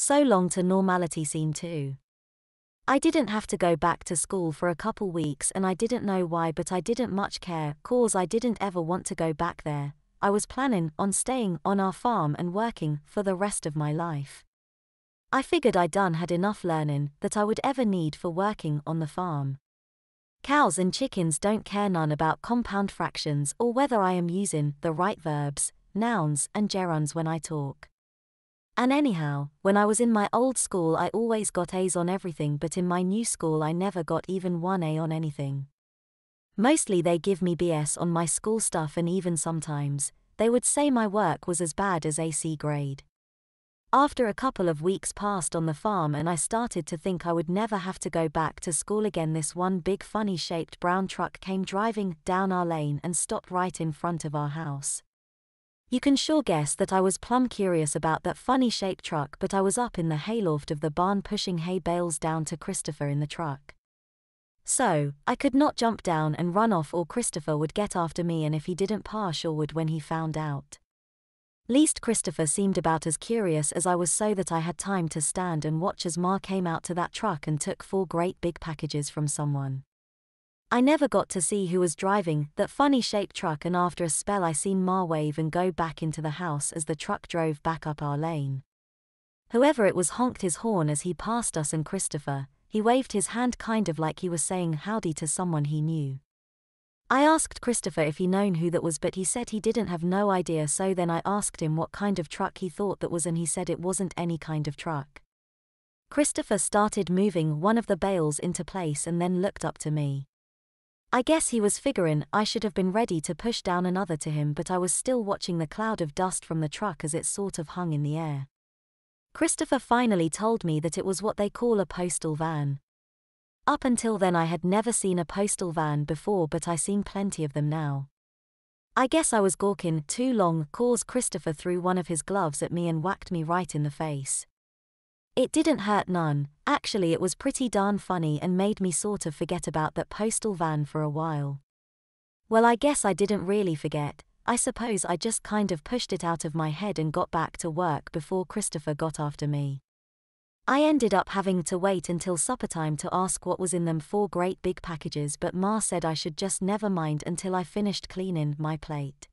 So long to Normality Scene 2. I didn't have to go back to school for a couple weeks and I didn't know why, but I didn't much care, cause I didn't ever want to go back there. I was planning on staying on our farm and working for the rest of my life. I figured I done had enough learning that I would ever need for working on the farm. Cows and chickens don't care none about compound fractions or whether I am using the right verbs, nouns and gerunds when I talk. And anyhow, when I was in my old school I always got A's on everything, but in my new school I never got even one A on anything. Mostly they give me BS on my school stuff, and even sometimes, they would say my work was as bad as a C grade. After a couple of weeks passed on the farm and I started to think I would never have to go back to school again, this one big funny shaped brown truck came driving down our lane and stopped right in front of our house. You can sure guess that I was plumb curious about that funny shaped truck, but I was up in the hayloft of the barn pushing hay bales down to Christopher in the truck. So, I could not jump down and run off or Christopher would get after me, and if he didn't, Pa sure would when he found out. Least Christopher seemed about as curious as I was, so that I had time to stand and watch as Ma came out to that truck and took 4 great big packages from someone. I never got to see who was driving that funny shaped truck, and after a spell I seen Ma wave and go back into the house as the truck drove back up our lane. Whoever it was honked his horn as he passed us, and Christopher, he waved his hand kind of like he was saying howdy to someone he knew. I asked Christopher if he known who that was, but he said he didn't have no idea, so then I asked him what kind of truck he thought that was, and he said it wasn't any kind of truck. Christopher started moving one of the bales into place and then looked up to me. I guess he was figuring I should have been ready to push down another to him, but I was still watching the cloud of dust from the truck as it sort of hung in the air. Christopher finally told me that it was what they call a postal van. Up until then I had never seen a postal van before, but I seen plenty of them now. I guess I was gawking too long, cause Christopher threw one of his gloves at me and whacked me right in the face. It didn't hurt none, actually it was pretty darn funny and made me sort of forget about that postal van for a while. Well, I guess I didn't really forget, I suppose I just kind of pushed it out of my head and got back to work before Christopher got after me. I ended up having to wait until supper time to ask what was in them 4 great big packages, but Ma said I should just never mind until I finished cleaning my plate.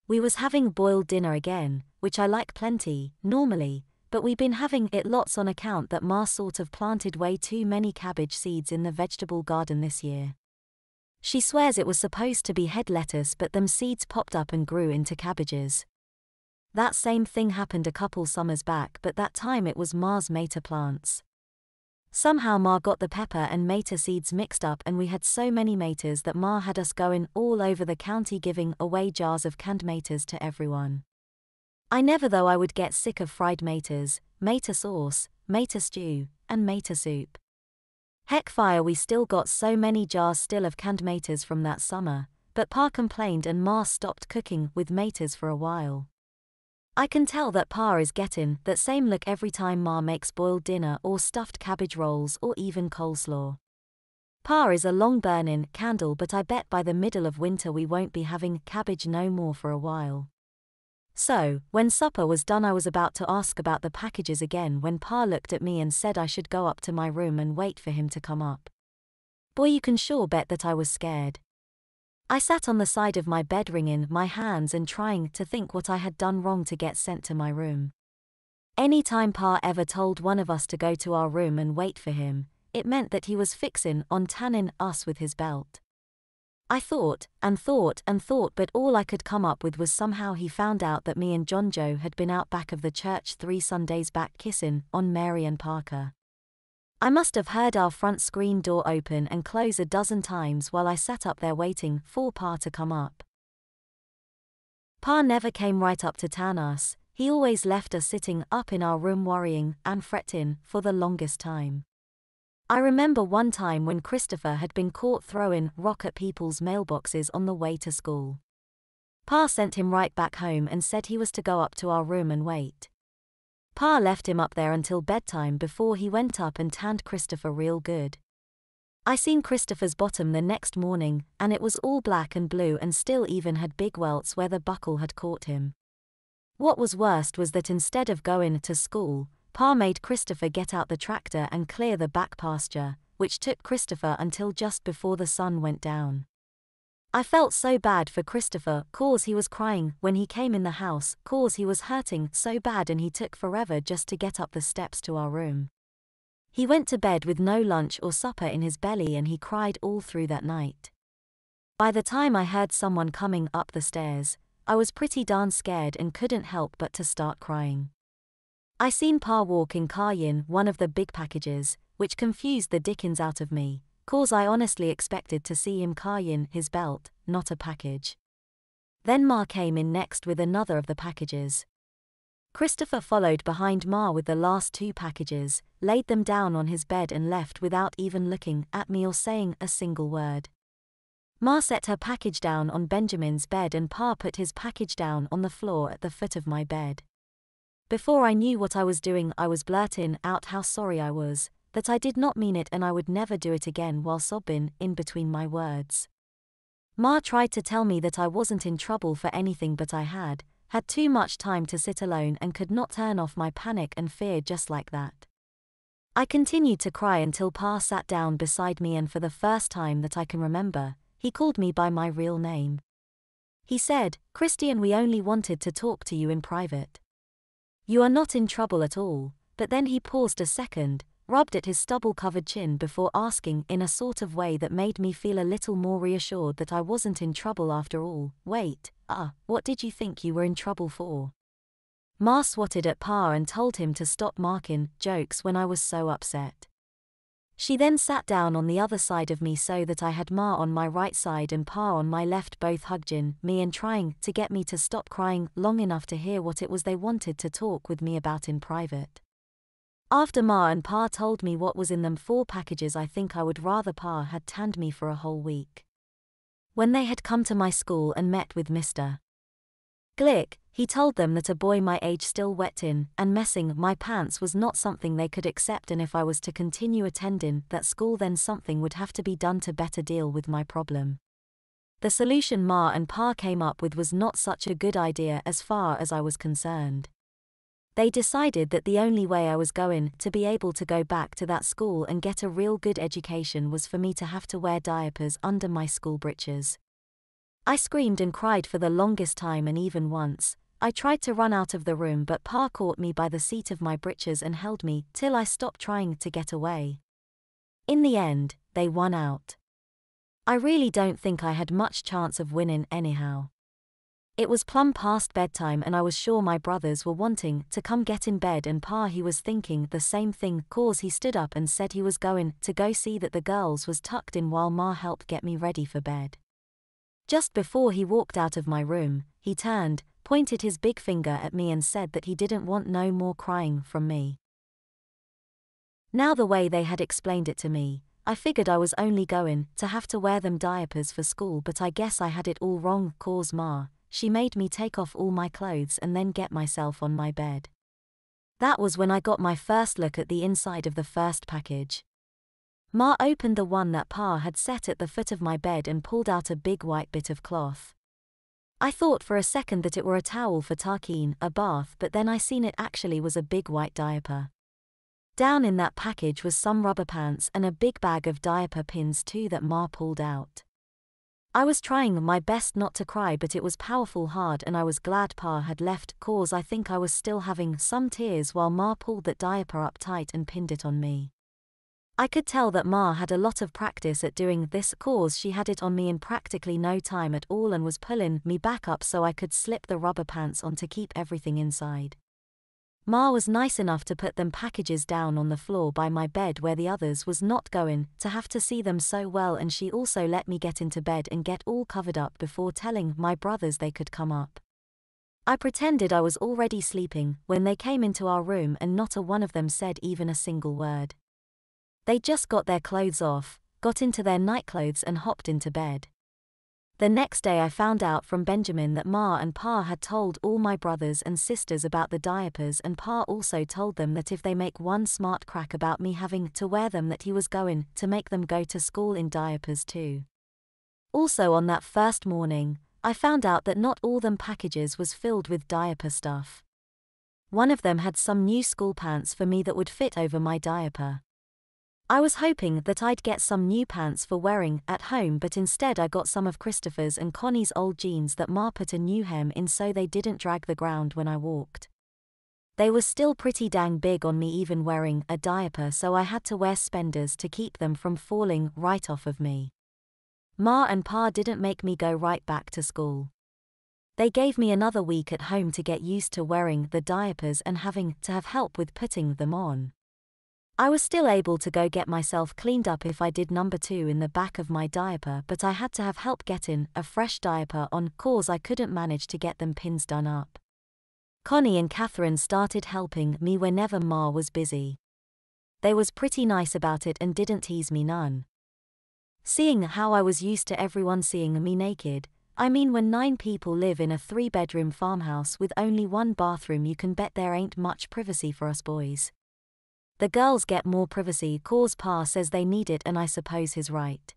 We was having boiled dinner again, which I like plenty, normally, but we been having it lots on account that Ma sort of planted way too many cabbage seeds in the vegetable garden this year. She swears it was supposed to be head lettuce, but them seeds popped up and grew into cabbages. That same thing happened a couple summers back, but that time it was Ma's meta plants. Somehow Ma got the pepper and meta seeds mixed up, and we had so many matas that Ma had us going all over the county giving away jars of canned matas to everyone. I never, though I would get sick of fried matas, mata sauce, mata stew, and mata soup. Heck fire, we still got so many jars still of canned matas from that summer, but Pa complained and Ma stopped cooking with matas for a while. I can tell that Pa is getting that same look every time Ma makes boiled dinner or stuffed cabbage rolls or even coleslaw. Pa is a long burning candle, but I bet by the middle of winter we won't be having cabbage no more for a while. So, when supper was done I was about to ask about the packages again when Pa looked at me and said I should go up to my room and wait for him to come up. Boy, you can sure bet that I was scared. I sat on the side of my bed wringing my hands and trying to think what I had done wrong to get sent to my room. Any time Pa ever told one of us to go to our room and wait for him, it meant that he was fixin' on tanning us with his belt. I thought, but all I could come up with was somehow he found out that me and John Joe had been out back of the church 3 Sundays back kissin' on Mary and Parker. I must have heard our front screen door open and close a dozen times while I sat up there waiting for Pa to come up. Pa never came right up to tan us, he always left us sitting up in our room worrying and fretting for the longest time. I remember one time when Christopher had been caught throwing rock at people's mailboxes on the way to school. Pa sent him right back home and said he was to go up to our room and wait. Pa left him up there until bedtime before he went up and tanned Christopher real good. I seen Christopher's bottom the next morning, and it was all black and blue and still even had big welts where the buckle had caught him. What was worst was that instead of going to school, Pa made Christopher get out the tractor and clear the back pasture, which took Christopher until just before the sun went down. I felt so bad for Christopher, cause he was crying when he came in the house, cause he was hurting so bad and he took forever just to get up the steps to our room. He went to bed with no lunch or supper in his belly and he cried all through that night. By the time I heard someone coming up the stairs, I was pretty darn scared and couldn't help but to start crying. I seen Pa walk in carryin' one of the big packages, which confused the dickens out of me, cause I honestly expected to see him carryin' his belt, not a package. Then Ma came in next with another of the packages. Christopher followed behind Ma with the last 2 packages, laid them down on his bed and left without even looking at me or saying a single word. Ma set her package down on Benjamin's bed and Pa put his package down on the floor at the foot of my bed. Before I knew what I was doing, I was blurting out how sorry I was, that I did not mean it and I would never do it again while sobbing in between my words. Ma tried to tell me that I wasn't in trouble for anything but I had too much time to sit alone and could not turn off my panic and fear just like that. I continued to cry until Pa sat down beside me and for the first time that I can remember, he called me by my real name. He said, "Christian, we only wanted to talk to you in private. You are not in trouble at all," but then he paused a second, rubbed at his stubble-covered chin before asking in a sort of way that made me feel a little more reassured that I wasn't in trouble after all. "Wait, what did you think you were in trouble for?" Ma swatted at Pa and told him to stop marking jokes when I was so upset. She then sat down on the other side of me so that I had Ma on my right side and Pa on my left, both hugging me and trying to get me to stop crying long enough to hear what it was they wanted to talk with me about in private. After Ma and Pa told me what was in them 4 packages, I think I would rather Pa had tanned me for a whole week. When they had come to my school and met with Mr. Glick, he told them that a boy my age still wetting and messing my pants was not something they could accept, and if I was to continue attending that school then something would have to be done to better deal with my problem. The solution Ma and Pa came up with was not such a good idea as far as I was concerned. They decided that the only way I was going to be able to go back to that school and get a real good education was for me to have to wear diapers under my school breeches. I screamed and cried for the longest time, and even once, I tried to run out of the room, but Pa caught me by the seat of my breeches and held me till I stopped trying to get away. In the end, they won out. I really don't think I had much chance of winning anyhow. It was plumb past bedtime and I was sure my brothers were wanting to come get in bed, and Pa, he was thinking the same thing, cause he stood up and said he was going to go see that the girls was tucked in while Ma helped get me ready for bed. Just before he walked out of my room, he turned, pointed his big finger at me and said that he didn't want no more crying from me. Now the way they had explained it to me, I figured I was only going to have to wear them diapers for school, but I guess I had it all wrong, cause Ma, she made me take off all my clothes and then get myself on my bed. That was when I got my first look at the inside of the first package. Ma opened the one that Pa had set at the foot of my bed and pulled out a big white bit of cloth. I thought for a second that it were a towel for taking a bath, but then I seen it actually was a big white diaper. Down in that package was some rubber pants and a big bag of diaper pins too that Ma pulled out. I was trying my best not to cry, but it was powerful hard, and I was glad Pa had left, cause I think I was still having some tears while Ma pulled that diaper up tight and pinned it on me. I could tell that Ma had a lot of practice at doing this, cause she had it on me in practically no time at all and was pulling me back up so I could slip the rubber pants on to keep everything inside. Ma was nice enough to put them packages down on the floor by my bed where the others was not going to have to see them so well, and she also let me get into bed and get all covered up before telling my brothers they could come up. I pretended I was already sleeping when they came into our room, and not a one of them said even a single word. They just got their clothes off, got into their nightclothes and hopped into bed. The next day I found out from Benjamin that Ma and Pa had told all my brothers and sisters about the diapers, and Pa also told them that if they make one smart crack about me having to wear them, that he was going to make them go to school in diapers too. Also on that first morning, I found out that not all them packages was filled with diaper stuff. One of them had some new school pants for me that would fit over my diaper. I was hoping that I'd get some new pants for wearing at home, but instead I got some of Christopher's and Connie's old jeans that Ma put a new hem in so they didn't drag the ground when I walked. They were still pretty dang big on me even wearing a diaper, so I had to wear spenders to keep them from falling right off of me. Ma and Pa didn't make me go right back to school. They gave me another week at home to get used to wearing the diapers and having to have help with putting them on. I was still able to go get myself cleaned up if I did number 2 in the back of my diaper, but I had to have help getting a fresh diaper on cause I couldn't manage to get them pins done up. Connie and Catherine started helping me whenever Ma was busy. They was pretty nice about it and didn't tease me none. Seeing how I was used to everyone seeing me naked, I mean when 9 people live in a 3-bedroom farmhouse with only 1 bathroom, you can bet there ain't much privacy for us boys. The girls get more privacy cause Pa says they need it, and I suppose he's right.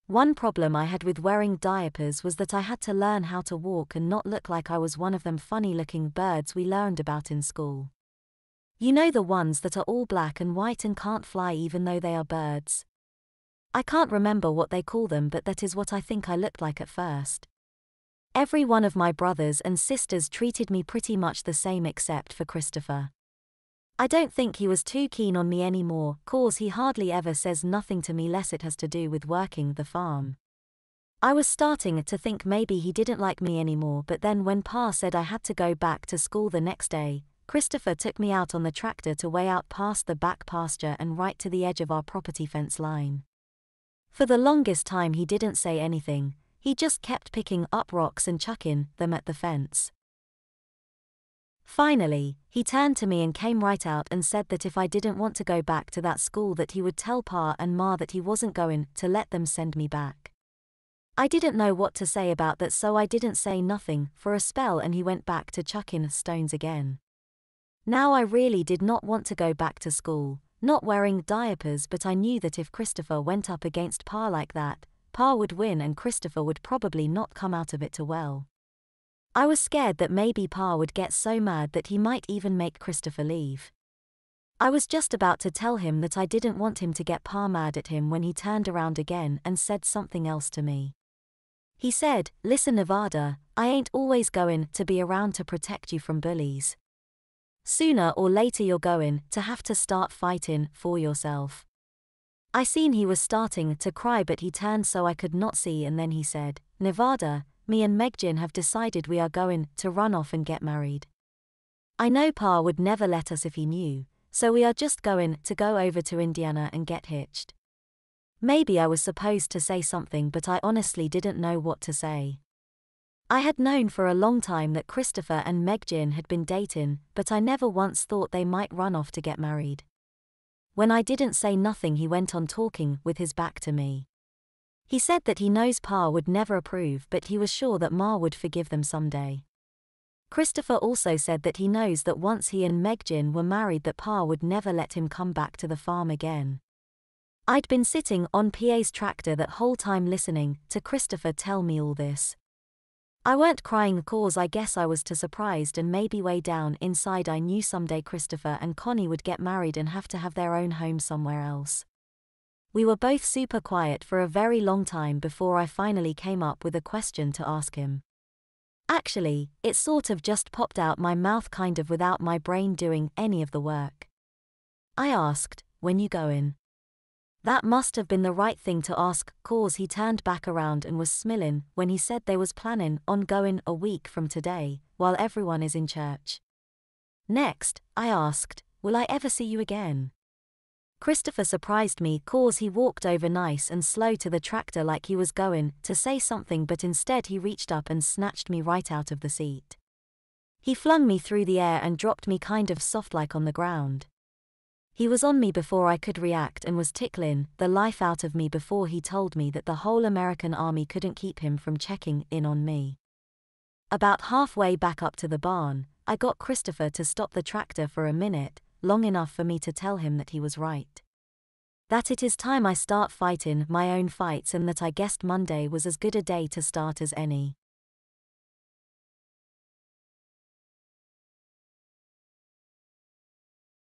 One problem I had with wearing diapers was that I had to learn how to walk and not look like I was one of them funny-looking birds we learned about in school. You know, the ones that are all black and white and can't fly even though they are birds. I can't remember what they call them, but that is what I think I looked like at first. Every one of my brothers and sisters treated me pretty much the same except for Christopher. I don't think he was too keen on me anymore, cause he hardly ever says nothing to me less it has to do with working the farm. I was starting to think maybe he didn't like me anymore, but then when Pa said I had to go back to school the next day, Christopher took me out on the tractor to way out past the back pasture and right to the edge of our property fence line. For the longest time he didn't say anything, he just kept picking up rocks and chucking them at the fence. Finally, he turned to me and came right out and said that if I didn't want to go back to that school that he would tell Pa and Ma that he wasn't going to let them send me back. I didn't know what to say about that, so I didn't say nothing for a spell, and he went back to chucking stones again. Now I really did not want to go back to school, not wearing diapers, but I knew that if Christopher went up against Pa like that, Pa would win and Christopher would probably not come out of it too well. I was scared that maybe Pa would get so mad that he might even make Christopher leave. I was just about to tell him that I didn't want him to get Pa mad at him when he turned around again and said something else to me. He said, "Listen, Nevada, I ain't always going to be around to protect you from bullies. Sooner or later you're going to have to start fighting for yourself." I seen he was starting to cry, but he turned so I could not see, and then he said, "Nevada, me and Megjin have decided we are going to run off and get married. I know Pa would never let us if he knew, so we are just going to go over to Indiana and get hitched." Maybe I was supposed to say something, but I honestly didn't know what to say. I had known for a long time that Christopher and Megjin had been dating, but I never once thought they might run off to get married. When I didn't say nothing, he went on talking with his back to me. He said that he knows Pa would never approve, but he was sure that Ma would forgive them someday. Christopher also said that he knows that once he and Megjin were married that Pa would never let him come back to the farm again. I'd been sitting on PA's tractor that whole time listening to Christopher tell me all this. I weren't crying cause I guess I was too surprised, and maybe way down inside I knew someday Christopher and Connie would get married and have to have their own home somewhere else. We were both super quiet for a very long time before I finally came up with a question to ask him. Actually, it sort of just popped out my mouth kind of without my brain doing any of the work. I asked, "When you goin'?" That must have been the right thing to ask, cause he turned back around and was smilin' when he said they was planning on goin' a week from today, while everyone is in church. Next, I asked, "Will I ever see you again?" Christopher surprised me cause he walked over nice and slow to the tractor like he was going to say something, but instead he reached up and snatched me right out of the seat. He flung me through the air and dropped me kind of soft like on the ground. He was on me before I could react and was tickling the life out of me before he told me that the whole American army couldn't keep him from checking in on me. About halfway back up to the barn, I got Christopher to stop the tractor for a minute, long enough for me to tell him that he was right. That it is time I start fighting my own fights, and that I guessed Monday was as good a day to start as any.